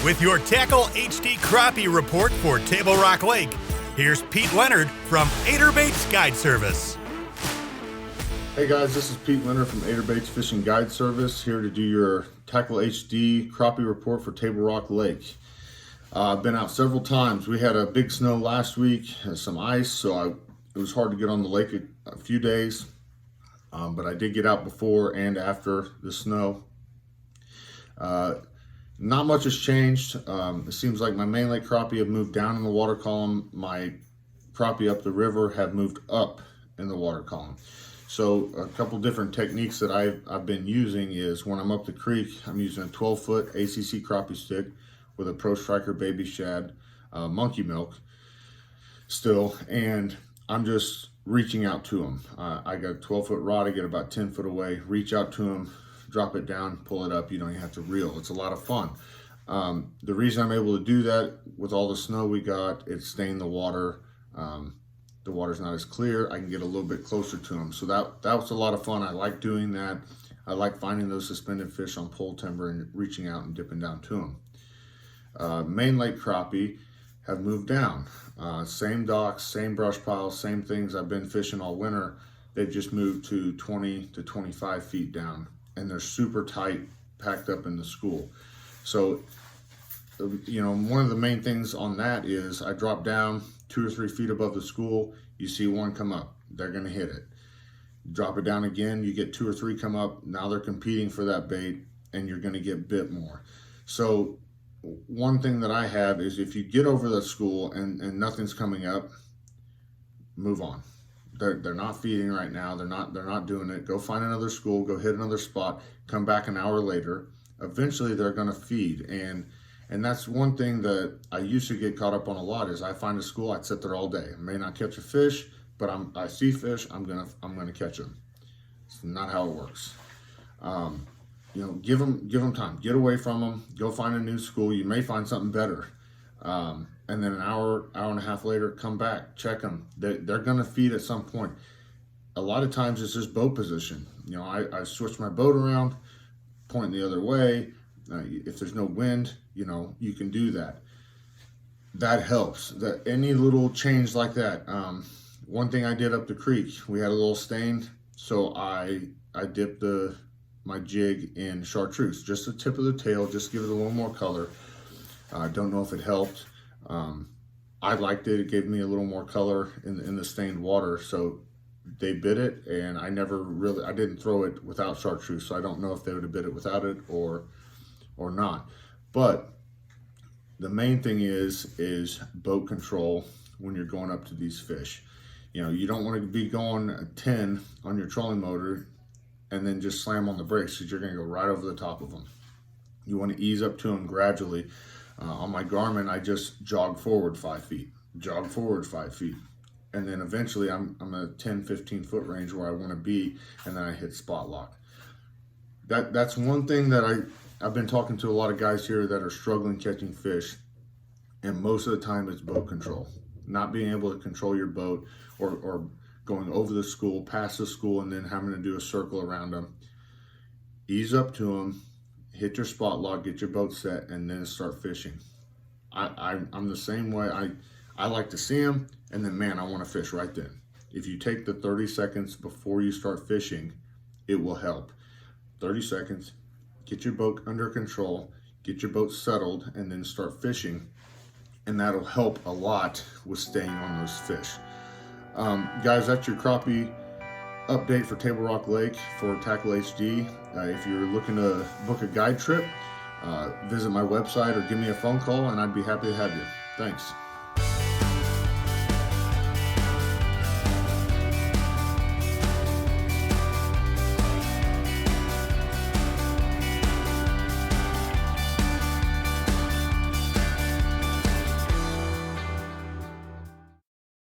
With your Tackle HD Crappie report for Table Rock Lake, here's Pete Leonard from Aider Baits Guide Service. Hey guys, this is Pete Leonard from Aider Baits Fishing Guide Service, here to do your Tackle HD Crappie report for Table Rock Lake. I've been out several times. We had a big snow last week, some ice, so it was hard to get on the lake a few days, but I did get out before and after the snow. Not much has changed. It seems like my main lake crappie have moved down in the water column. My crappie up the river have moved up in the water column. So a couple different techniques that I've been using is when I'm up the creek, I'm using a 12-foot ACC crappie stick with a Pro Striker baby shad, monkey milk still, and I'm just reaching out to them. I got a 12-foot rod, I get about 10 foot away, reach out to them, drop it down, pull it up. You don't even have to reel. It's a lot of fun. The reason I'm able to do that with all the snow we got, it's stained the water. The water's not as clear. I can get a little bit closer to them. So that was a lot of fun. I like doing that. I like finding those suspended fish on pole timber and reaching out and dipping down to them. Main lake crappie have moved down. Same docks, same brush piles, same things I've been fishing all winter. They've just moved to 20 to 25 feet down, and they're super tight, packed up in the school. So, one of the main things on that is I drop down 2 or 3 feet above the school, you see one come up, they're gonna hit it. Drop it down again, you get 2 or 3 come up, now they're competing for that bait, and you're gonna get bit more. So one thing that I have is if you get over the school and nothing's coming up, move on. They're not feeding right now. They're not doing it. Go find another school, go hit another spot, come back an hour later. Eventually they're gonna feed. And that's one thing that I used to get caught up on a lot is I find a school, I'd sit there all day. I may not catch a fish, but I see fish, I'm gonna catch them. It's not how it works. Give them time. Get away from them. Go find a new school. You may find something better. And then an hour and a half later, come back, check them. They're gonna feed at some point. A lot of times it's just boat position. I switch my boat around, point the other way. If there's no wind, you can do that. That helps. That any little change like that. One thing I did up the creek, we had a little stain, so I dipped my jig in chartreuse, just the tip of the tail, just give it a little more color. I don't know if it helped. I liked it. It gave me a little more color in the stained water. So they bit it, and I didn't throw it without chartreuse, so I don't know if they would have bit it without it or not. But the main thing is boat control when you're going up to these fish. You don't want to be going 10 on your trolling motor and then just slam on the brakes, because you're going to go right over the top of them. You want to ease up to them gradually. On my Garmin, I just jog forward 5 feet, jog forward 5 feet. And then eventually I'm a 10, 15 foot range where I want to be, and then I hit spot lock. That's one thing that I've been talking to a lot of guys here that are struggling catching fish, and most of the time it's boat control. Not being able to control your boat, or going over the school, past the school, and then having to do a circle around them. Ease up to them, hit your spot lock, get your boat set, and then start fishing. I'm the same way. I like to see them, and then, man, I want to fish right then. If you take the 30 seconds before you start fishing, it will help. 30 seconds, get your boat under control, get your boat settled, and then start fishing, and that'll help a lot with staying on those fish. Guys, that's your crappie update for Table Rock Lake for Tackle HD. If you're looking to book a guide trip, visit my website or give me a phone call, and I'd be happy to have you. Thanks.